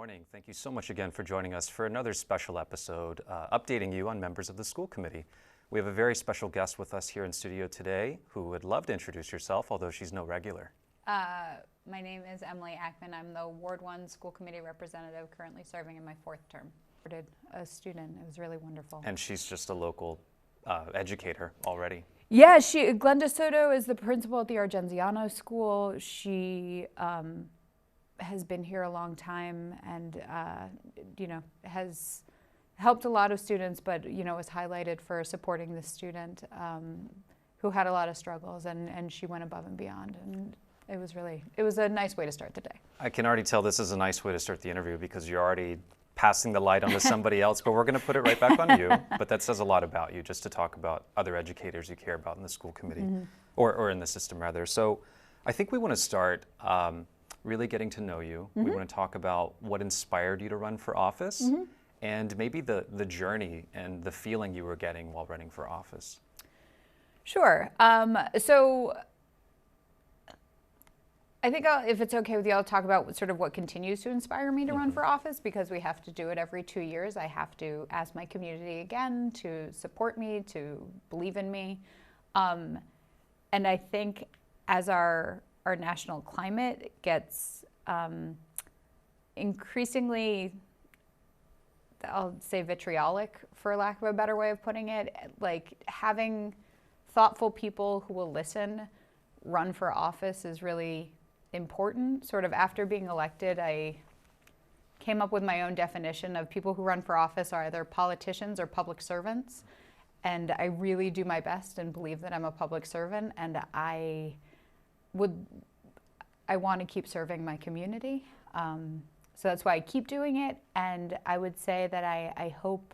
morning. Thank you so much again for joining us for another special episode, updating you on members of the school committee. We have a very special guest with us here in studio today who would love to introduce herself, although she's no regular. My name is Emily Ackman. I'm the Ward 1 school committee representative currently serving in my 4th term. A student. It was really wonderful. And she's just a local educator already. Yeah, Glenda Soto is the principal at the Argenziano School. She has been here a long time and, has helped a lot of students, but, was highlighted for supporting this student who had a lot of struggles, and she went above and beyond. And it was a nice way to start the day. I can already tell this is a nice way to start the interview because you're already passing the light onto somebody else, but we're going to put it right back on you. But that says a lot about you, just to talk about other educators you care about in the school committee, or in the system rather. So I think we want to start really getting to know you. We want to talk about what inspired you to run for office and maybe the journey and the feeling you were getting while running for office. Sure. So I think if it's okay with you, I'll talk about sort of what continues to inspire me to run for office, because we have to do it every 2 years. I have to ask my community again to support me, to believe in me. And I think as our national climate gets increasingly, I'll say vitriolic, for lack of a better way of putting it, like having thoughtful people who will listen run for office is really important. Sort of after being elected, I came up with my own definition of people who run for office are either politicians or public servants. And I really do my best and believe that I'm a public servant, and I want to keep serving my community. So that's why I keep doing it. And I would say that I hope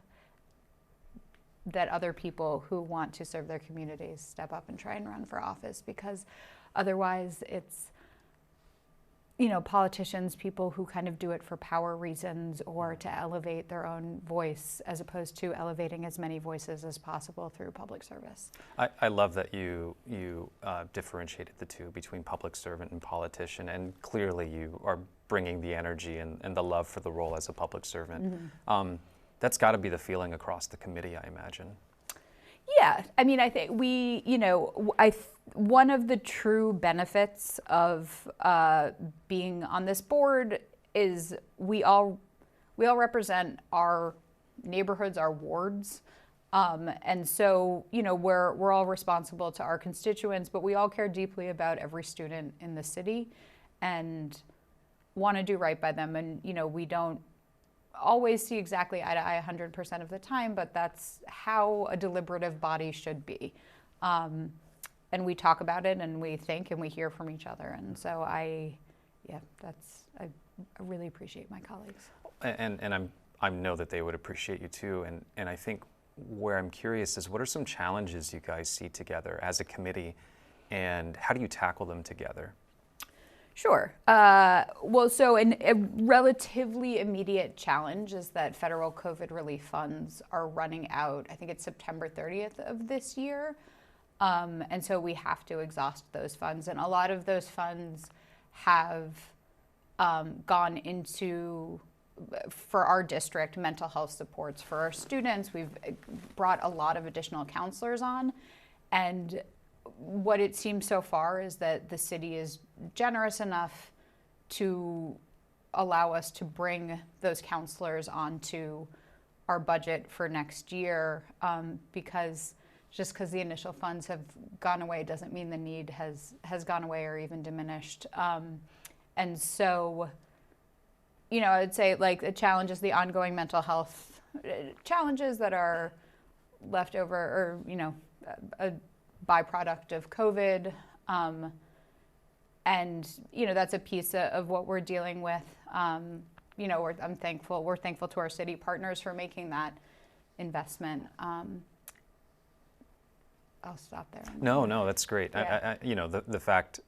that other people who want to serve their communities step up and try and run for office, because otherwise it's, politicians, people who kind of do it for power reasons or to elevate their own voice, as opposed to elevating as many voices as possible through public service. I love that you differentiated the two between public servant and politician, and clearly you are bringing the energy and the love for the role as a public servant. That's got to be the feeling across the committee, I imagine. Yeah, I mean, I think one of the true benefits of being on this board is we all represent our neighborhoods, our wards, and so we're all responsible to our constituents, but we all care deeply about every student in the city and want to do right by them. And we don't always see exactly eye to eye 100% of the time, but that's how a deliberative body should be. And we talk about it, and we think, and we hear from each other. And so I really appreciate my colleagues. And I know that they would appreciate you too. And I think where I'm curious is, what are some challenges you guys see together as a committee, and how do you tackle them together? Sure. Well, so a relatively immediate challenge is that federal COVID relief funds are running out. I think it's September 30th of this year. And so we have to exhaust those funds. And a lot of those funds have gone into, for our district, mental health supports for our students. We've brought a lot of additional counselors on. And what it seems so far is that the city is generous enough to allow us to bring those counselors onto our budget for next year, because the initial funds have gone away doesn't mean the need has gone away or even diminished. And so, I would say the challenge is the ongoing mental health challenges that are left over, or, a byproduct of COVID. And, that's a piece of what we're dealing with. We're thankful to our city partners for making that investment. I'll stop there. No, that's great. Yeah. The fact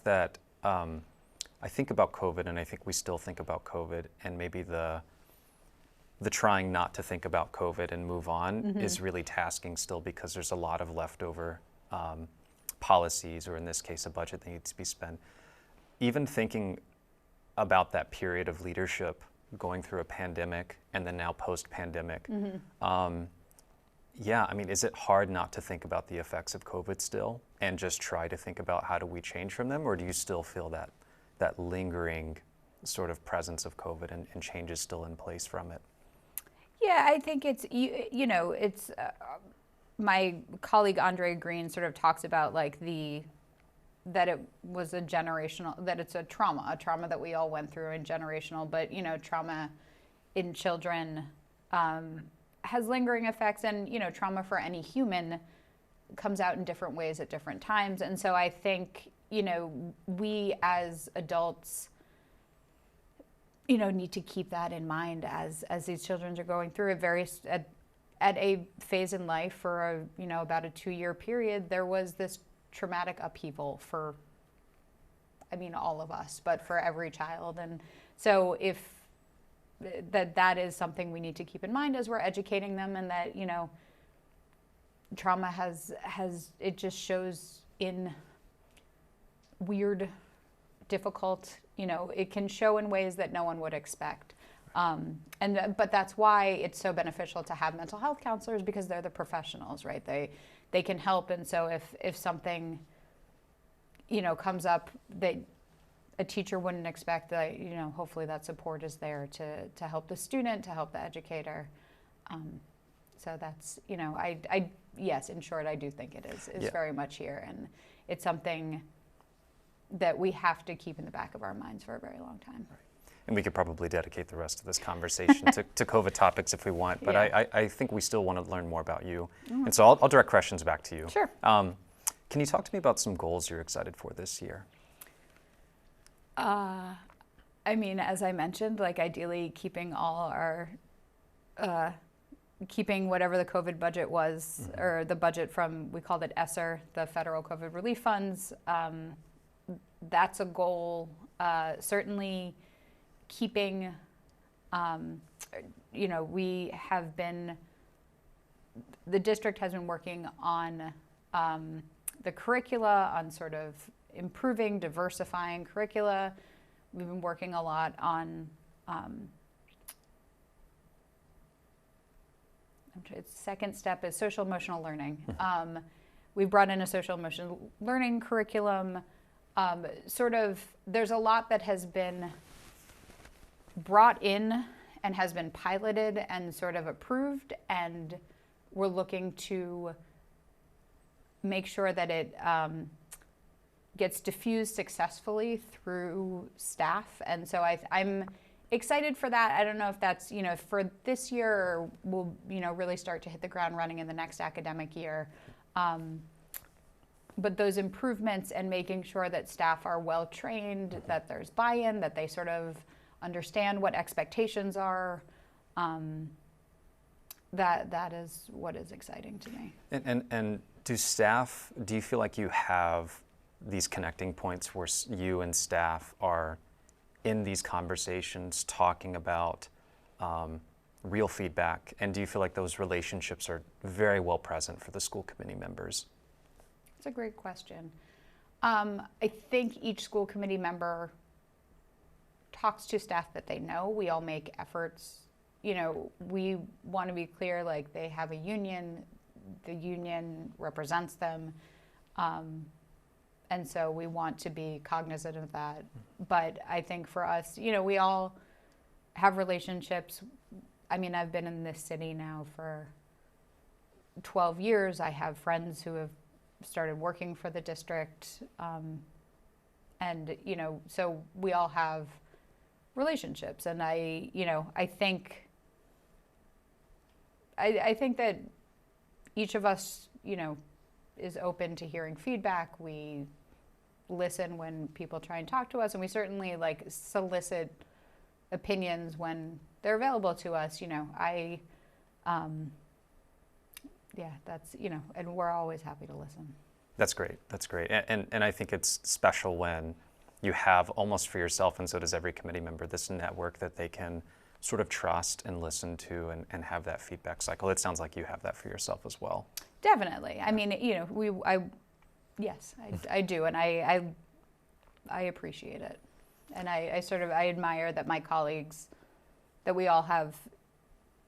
that I think about COVID, and I think we still think about COVID, and maybe the trying not to think about COVID and move on is really tasking still, because there's a lot of leftover policies, or in this case, a budget that needs to be spent. Even thinking about that period of leadership going through a pandemic and then now post-pandemic. Yeah, I mean, is it hard not to think about the effects of COVID still and just try to think about how do we change from them? Or do you still feel that lingering sort of presence of COVID and change is still in place from it? Yeah, I think it's, it's my colleague Andre Green sort of talks about like that it was a generational, that it's a trauma that we all went through and generational, but, trauma in children has lingering effects, and, trauma for any human comes out in different ways at different times. And so I think, we as adults, need to keep that in mind as these children are going through at a phase in life for about a 2-year period. There was this traumatic upheaval for, all of us, but for every child. And so if that is something we need to keep in mind as we're educating them, and that, trauma it just shows in weird, difficult, it can show in ways that no one would expect. But that's why it's so beneficial to have mental health counselors, because they're the professionals, right? They can help. And so if something, comes up that a teacher wouldn't expect, that, hopefully that support is there to help the student, to help the educator. So that's, yes, in short, I do think it is very much here. And it's something that we have to keep in the back of our minds for a very long time. Right. And we could probably dedicate the rest of this conversation to COVID topics if we want, but I think we still want to learn more about you. And so I'll direct questions back to you. Sure. Can you talk to me about some goals you're excited for this year? As I mentioned, like ideally keeping all our, keeping whatever the COVID budget was, or the budget from, we called it ESSER, the federal COVID relief funds. That's a goal. Certainly keeping, we have been, the district has been working on the curricula, on sort of improving, diversifying curricula. We've been working a lot on, second step is social emotional learning. We've brought in a social emotional learning curriculum. There's a lot that has been brought in and has been piloted and sort of approved, and we're looking to make sure that it gets diffused successfully through staff. And so I'm excited for that. I don't know if that's, for this year, or we'll, really start to hit the ground running in the next academic year. But those improvements and making sure that staff are well trained, that there's buy-in, that they sort of understand what expectations are, that is what is exciting to me. And do you feel like you have these connecting points where you and staff are in these conversations talking about real feedback? And do you feel like those relationships are very well present for the school committee members? That's a great question. I think each school committee member talks to staff that they know. We all make efforts. We want to be clear, like they have a union, the union represents them. And so we want to be cognizant of that. But I think for us, we all have relationships. I've been in this city now for 12 years. I have friends who have started working for the district. And, so we all have relationships. And I think that each of us, is open to hearing feedback. We listen when people try and talk to us, and we certainly solicit opinions when they're available to us. That's, and we're always happy to listen. That's great. That's great. And I think it's special when you have, almost for yourself, and so does every committee member, this network that they can sort of trust and listen to and have that feedback cycle. It sounds like you have that for yourself as well. Definitely. Yes, I do. And I appreciate it. And I admire that my colleagues that we all have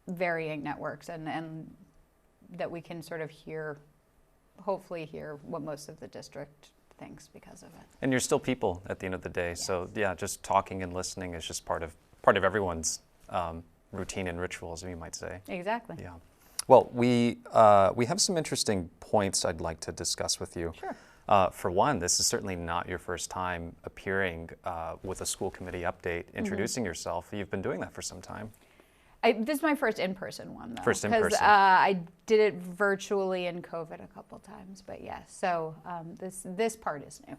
varying networks and that we can sort of hopefully hear what most of the district thinks because of it. And you're still people at the end of the day. Yes. So yeah, just talking and listening is just part of everyone's routine and rituals, you might say. Exactly. Yeah. Well, we have some interesting points I'd like to discuss with you. Sure. For one, this is certainly not your first time appearing with a school committee update, introducing yourself. You've been doing that for some time. This is my first in-person one, though. First in-person. Because I did it virtually in COVID a couple times, but yeah. So this part is new.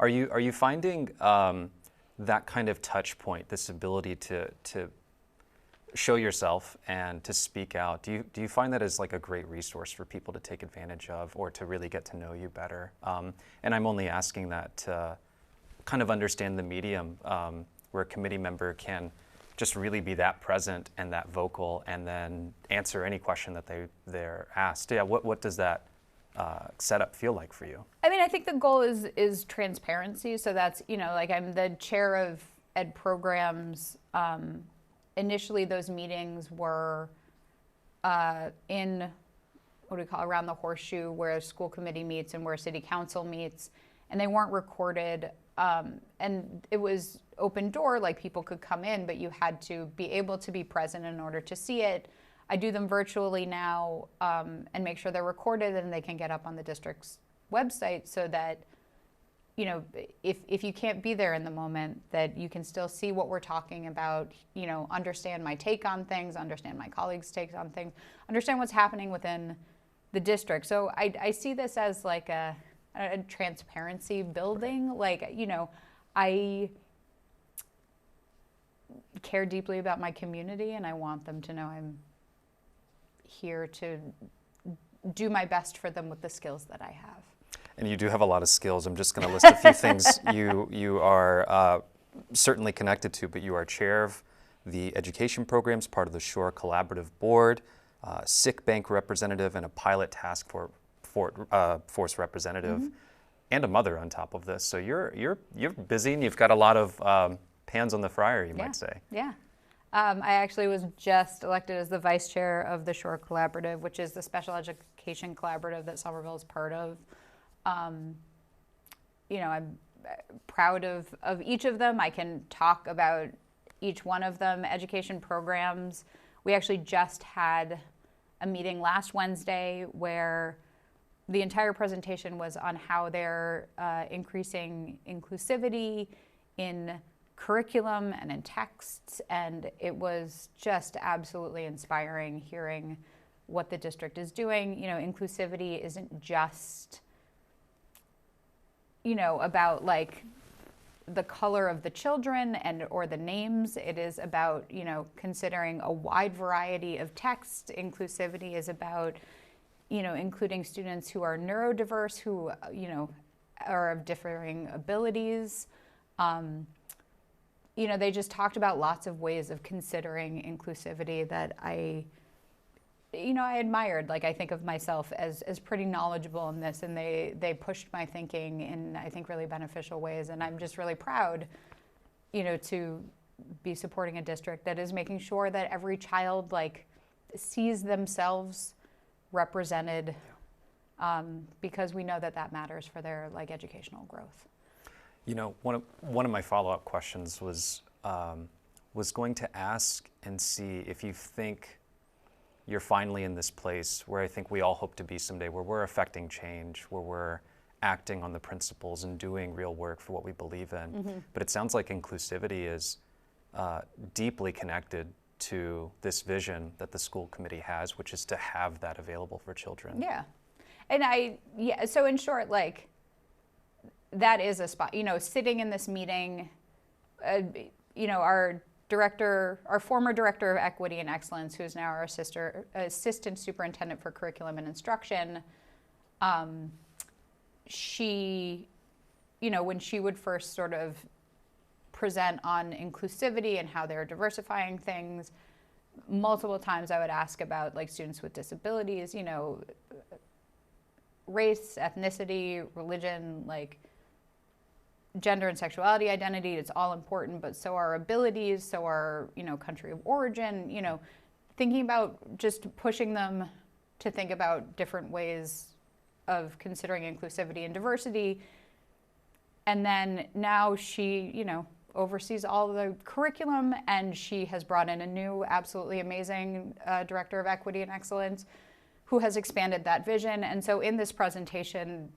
Are you finding that kind of touch point, this ability to show yourself and to speak out? Do you find that as like a great resource for people to take advantage of or to really get to know you better? And I'm only asking that to kind of understand the medium where a committee member can just really be that present and that vocal and then answer any question that they're asked. Yeah, what does that setup feel like for you? I mean, I think the goal is transparency. So that's, like I'm the chair of ed programs. Initially, those meetings were in what do we call around the horseshoe, where a school committee meets and where city council meets, and they weren't recorded. And it was open door, like people could come in, but you had to be able to be present in order to see it. I do them virtually now and make sure they're recorded and they can get up on the district's website so that, if you can't be there in the moment, that you can still see what we're talking about, understand my take on things, understand my colleagues' takes on things, understand what's happening within the district. So I see this as like a transparency building. Like, I care deeply about my community and I want them to know I'm here to do my best for them with the skills that I have. And you do have a lot of skills. I'm just going to list a few things you are certainly connected to, but you are chair of the education programs, part of the Shore Collaborative Board, sick bank representative, and a pilot task force representative, and a mother on top of this. So you're busy and you've got a lot of pans on the fryer, you might say. Yeah. I actually was just elected as the vice chair of the Shore Collaborative, which is the special education collaborative that Somerville is part of. I'm proud of each of them. I can talk about each one of them. Education programs, we actually just had a meeting last Wednesday where the entire presentation was on how they're increasing inclusivity in curriculum and in texts, and it was just absolutely inspiring hearing what the district is doing. Inclusivity isn't just about like the color of the children or the names. It is about, considering a wide variety of texts. Inclusivity is about, including students who are neurodiverse, who, are of differing abilities. They just talked about lots of ways of considering inclusivity that I admired. Like, I think of myself as pretty knowledgeable in this, and they pushed my thinking in, I think, really beneficial ways. And I'm just really proud, to be supporting a district that is making sure that every child, sees themselves represented, because we know that matters for their, educational growth. One of my follow-up questions was going to ask and see if you think you're finally in this place where I think we all hope to be someday, where we're affecting change, where we're acting on the principles and doing real work for what we believe in. But it sounds like inclusivity is deeply connected to this vision that the school committee has, which is to have that available for children. Yeah. And so in short, that is a spot, sitting in this meeting, our former director of equity and excellence, who is now our assistant superintendent for curriculum and instruction, she, when she would first sort of present on inclusivity and how they're diversifying things, multiple times I would ask about students with disabilities, race, ethnicity, religion, gender and sexuality identity, it's all important, but so are abilities, so are, country of origin, thinking about just pushing them to think about different ways of considering inclusivity and diversity. And then now she, oversees all the curriculum, and she has brought in a new, absolutely amazing director of equity and excellence who has expanded that vision. And so in this presentation,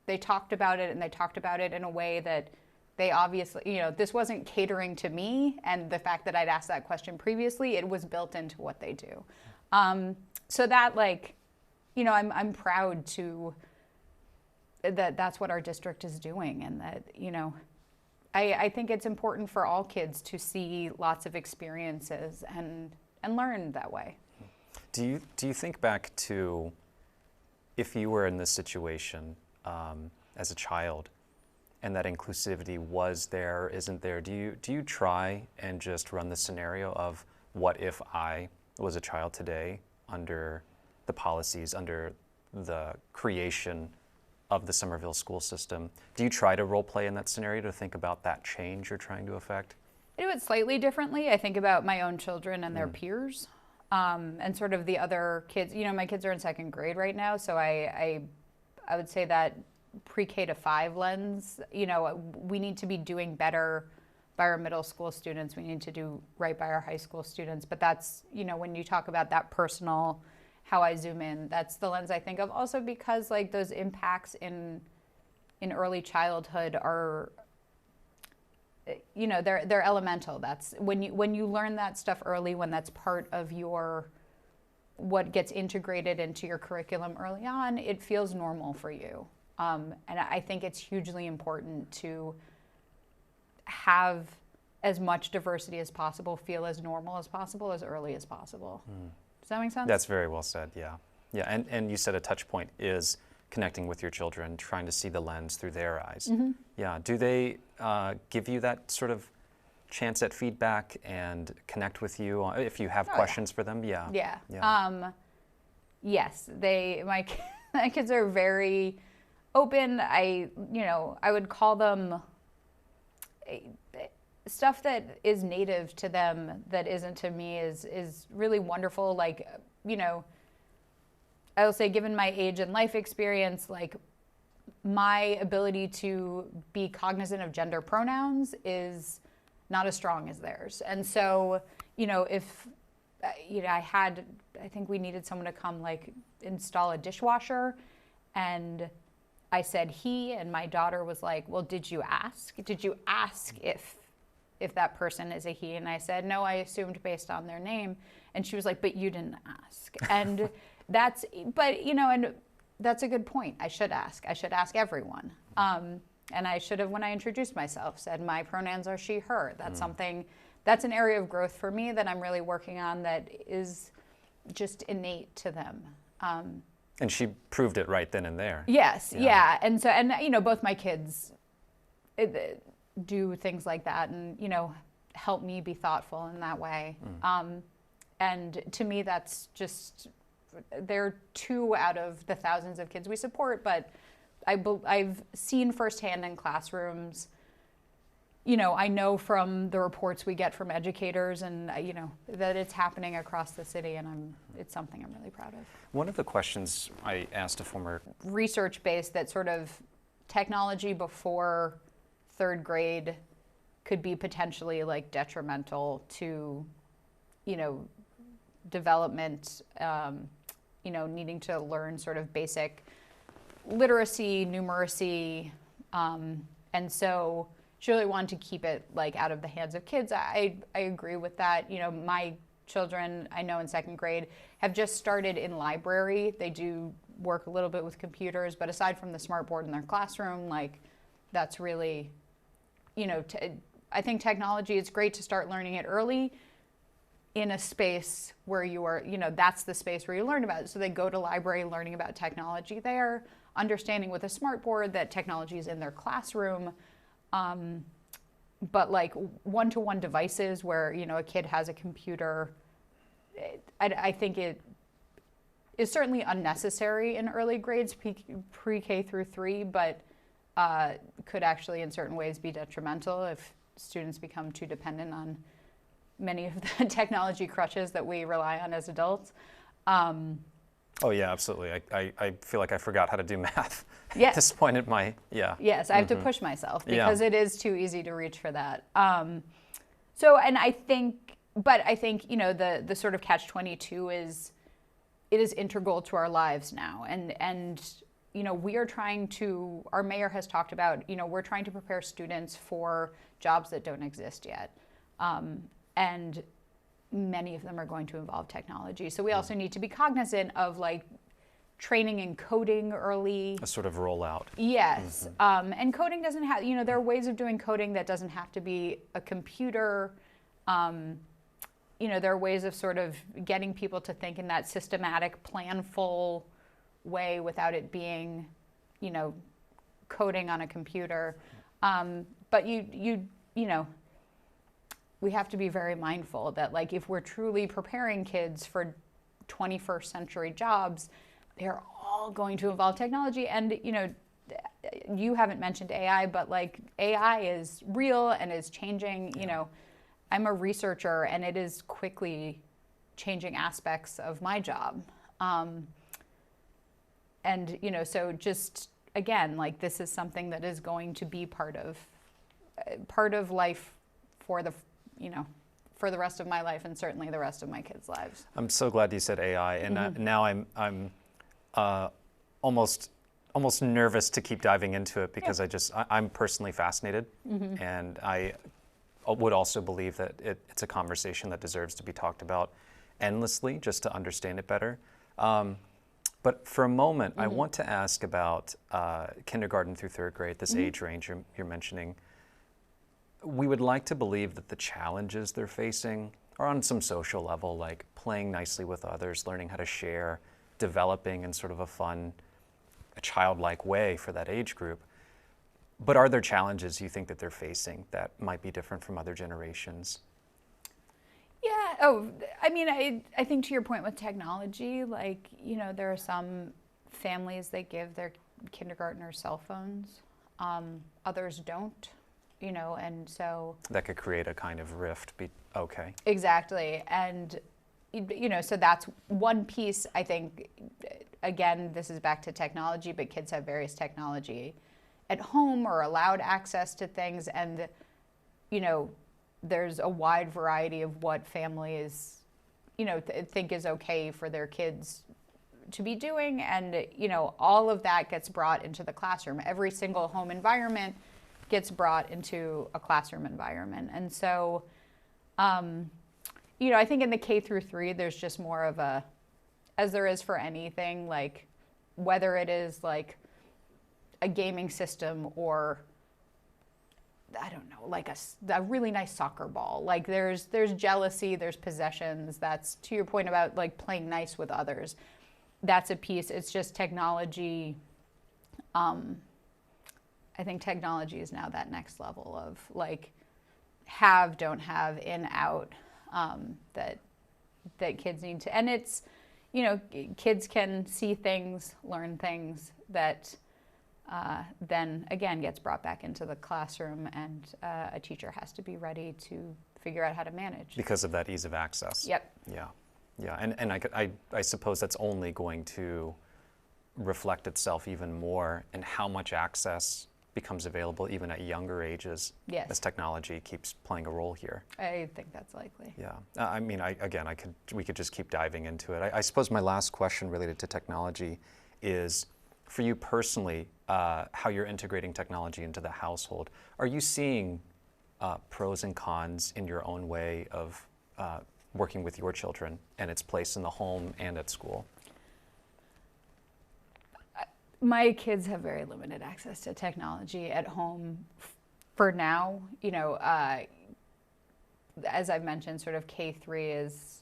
they talked about it, and they talked about it in a way that they obviously, this wasn't catering to me and the fact that I'd asked that question previously. It was built into what they do. So that, I'm proud that's what our district is doing, and that, I think it's important for all kids to see lots of experiences and learn that way. Do you think back to if you were in this situation as a child, and that inclusivity was there, isn't there? Do you try and just run the scenario of what if I was a child today under the policies, under the creation of the Somerville school system? Do you try to role play in that scenario to think about that change you're trying to affect? I do it slightly differently. I think about my own children and their peers, and sort of the other kids. My kids are in second grade right now, so I would say that pre-K to 5 lens, we need to be doing better by our middle school students. We need to do right by our high school students. But that's, when you talk about that personal, how I zoom in, that's the lens I think of. Also because those impacts in early childhood are, they're elemental. That's when you learn that stuff early, when that's part of what gets integrated into your curriculum early on, it feels normal for you. And I think it's hugely important to have as much diversity as possible, feel as normal as possible, as early as possible. Does that make sense? That's very well said, yeah. Yeah, and you said a touch point is connecting with your children, trying to see the lens through their eyes. Mm-hmm. Yeah, do they give you that sort of chance at feedback and connect with you if you have questions for them? Yeah. Yeah. Yes, my kids are very open. I would call them stuff that is native to them that isn't to me is really wonderful. I will say, given my age and life experience, my ability to be cognizant of gender pronouns is not as strong as theirs. And so, if I think we needed someone to come install a dishwasher, and I said he, and my daughter was like, well, did you ask? Did you ask if that person is a he? And I said, no, I assumed based on their name. And she was like, but you didn't ask. And and that's a good point. I should ask everyone. And I should have, when I introduced myself, said my pronouns are she, her. That's that's an area of growth for me that I'm really working on, that is just innate to them. And she proved it right then and there. Yes, yeah. And so, both my kids do things like that, and, help me be thoughtful in that way. And to me, that's just, they're 2 out of the thousands of kids we support, but I've seen firsthand in classrooms, I know from the reports we get from educators, and that it's happening across the city, and it's something I'm really proud of. One of the questions I asked a former research-based, that sort of technology before 3rd grade could be potentially detrimental to, development, needing to learn sort of basic literacy, numeracy, and so she really wanted to keep it out of the hands of kids. I agree with that. My children, I know in 2nd grade, have just started in library. They do work a little bit with computers, but aside from the smart board in their classroom, that's really, I think technology, it's great to start learning it early in a space where you are, that's the space where you learn about it. So they go to library learning about technology there, understanding with a smart board that technology is in their classroom. But one-to-one devices where, a kid has a computer, I think it is certainly unnecessary in early grades, pre-K through 3, but could actually in certain ways be detrimental if students become too dependent on many of the technology crutches that we rely on as adults. Oh yeah, absolutely. I feel like I forgot how to do math Yes. at this point in my, yeah. Yes, I have to push myself because Yeah. it is too easy to reach for that. So, and I think, but I think, you know, the sort of catch-22 is, it is integral to our lives now. And, you know, we are trying to, our mayor has talked about, you know, we're trying to prepare students for jobs that don't exist yet. And many of them are going to involve technology. So we also need to be cognizant of like training in coding early. A sort of rollout. Yes. And coding doesn't have, you know, there are ways of doing coding that doesn't have to be a computer. You know, there are ways of sort of getting people to think in that systematic, planful way without it being, you know, coding on a computer. But you know, we have to be very mindful that like if we're truly preparing kids for 21st century jobs, they're all going to involve technology. And, you know, you haven't mentioned AI, but like AI is real and is changing. You know, I'm a researcher and it is quickly changing aspects of my job. And, you know, so just again, like this is something that is going to be part of life for the, you know, for the rest of my life and certainly the rest of my kids' lives. I'm so glad you said AI, and now I'm almost nervous to keep diving into it because I'm personally fascinated, and I would also believe that it's a conversation that deserves to be talked about endlessly just to understand it better. But for a moment, I want to ask about kindergarten through third grade, this age range you're mentioning. We would like to believe that the challenges they're facing are on some social level, like playing nicely with others, learning how to share, developing in sort of a fun, a childlike way for that age group. But are there challenges you think that they're facing that might be different from other generations? Yeah. Oh, I mean, I think to your point with technology, like, you know, there are some families that give their kindergartners cell phones. Others don't. You know, and so that could create a kind of rift. Okay. Exactly, and you know, so that's one piece. I think, again, this is back to technology, but kids have various technology at home or allowed access to things, and you know, there's a wide variety of what families, you know, think is okay for their kids to be doing, and you know, all of that gets brought into the classroom. Every single home environment gets brought into a classroom environment. And so, you know, I think in the K through 3, there's just more of a, as there is for anything, like whether it is like a gaming system or, I don't know, like a really nice soccer ball. Like there's jealousy, there's possessions. That's to your point about like playing nice with others. That's a piece. It's just technology. I think technology is now that next level of like have, don't have, in, out, that kids need to, and it's, you know, kids can see things, learn things that then again gets brought back into the classroom, and a teacher has to be ready to figure out how to manage. Because of that ease of access. Yep. Yeah, yeah, and I suppose that's only going to reflect itself even more in how much access becomes available even at younger ages. Yes. As technology keeps playing a role here. I think that's likely. Yeah, I mean, we could just keep diving into it. I suppose my last question related to technology is, for you personally, how you're integrating technology into the household. Are you seeing pros and cons in your own way of working with your children and its place in the home and at school? My kids have very limited access to technology at home for now. You know, as I've mentioned, sort of K3 is,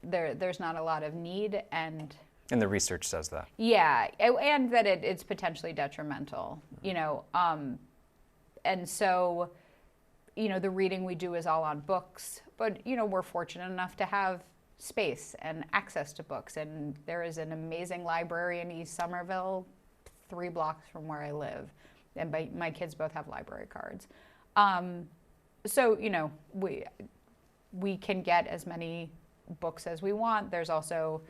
there's not a lot of need, and the research says that. Yeah, and that it's potentially detrimental, you know. And so, you know, the reading we do is all on books, but, you know, we're fortunate enough to have space and access to books. And there is an amazing library in East Somerville, 3 blocks from where I live. and my kids both have library cards. So, we can get as many books as we want. There's also,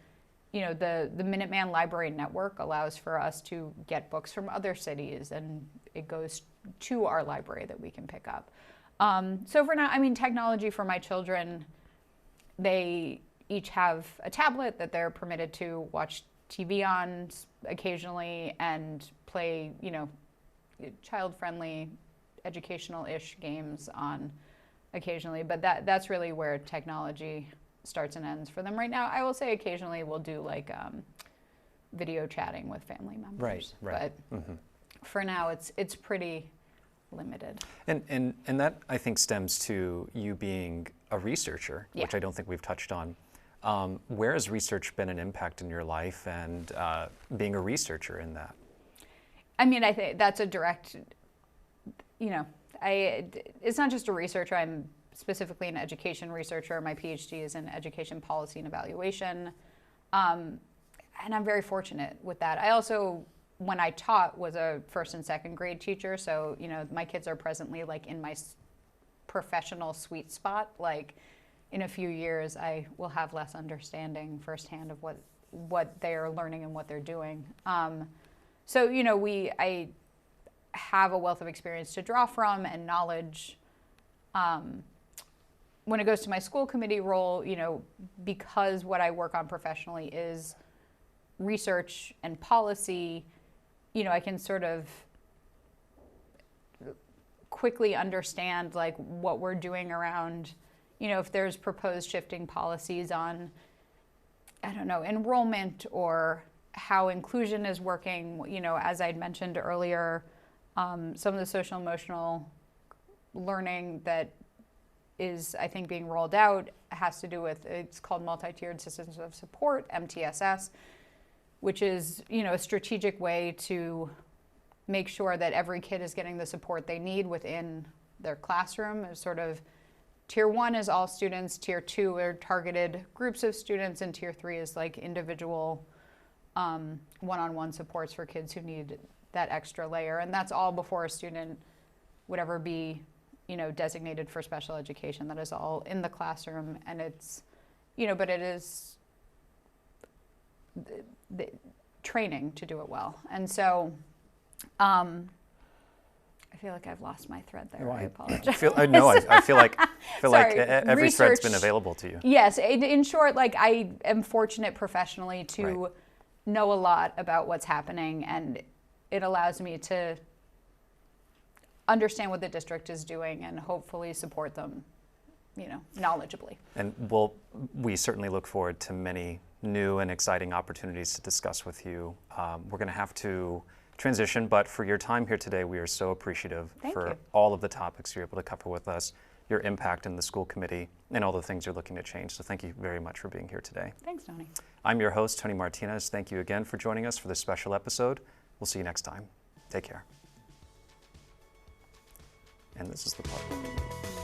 the Minuteman Library Network allows for us to get books from other cities, and it goes to our library that we can pick up. So for now, technology for my children, they each have a tablet that they're permitted to watch TV on occasionally and play, child-friendly, educational-ish games on occasionally. But that's really where technology starts and ends for them right now. I will say occasionally we'll do like video chatting with family members. Right. But for now, it's pretty limited. And that, I think, stems to you being a researcher, which I don't think we've touched on. Where has research been an impact in your life, and being a researcher in that? I think that's a direct, it's not just a researcher. I'm specifically an education researcher. My PhD is in education policy and evaluation. And I'm very fortunate with that. I also, when I taught, was a first and second grade teacher. So, my kids are presently like in my professional sweet spot. Like in a few years, I will have less understanding firsthand of what they are learning and what they're doing. So, I have a wealth of experience to draw from and knowledge. When it goes to my school committee role, because what I work on professionally is research and policy, I can sort of quickly understand like what we're doing around, if there's proposed shifting policies on, enrollment or how inclusion is working. As I'd mentioned earlier, some of the social emotional learning that is, I think, being rolled out has to do with, it's called multi-tiered systems of support, MTSS, which is, a strategic way to make sure that every kid is getting the support they need within their classroom. It's sort of tier 1 is all students, tier 2 are targeted groups of students, and tier 3 is like individual one-on-one supports for kids who need that extra layer. And that's all before a student would ever be designated for special education. That is all in the classroom, and it's, but it is the training to do it well. And so, I feel like I've lost my thread there. I apologize. I feel like Sorry, every thread's been available to you. Yes, in short, like I am fortunate professionally to know a lot about what's happening, and it allows me to understand what the district is doing and hopefully support them, knowledgeably. And we certainly look forward to many new and exciting opportunities to discuss with you. We're going to have to transition, but for your time here today, we are so appreciative for all of the topics you're able to cover with us, your impact in the school committee, and all the things you're looking to change. So thank you very much for being here today. Thanks, Tony. I'm your host, Tony Martinez. Thank you again for joining us for this special episode. We'll see you next time. Take care. And this is the part.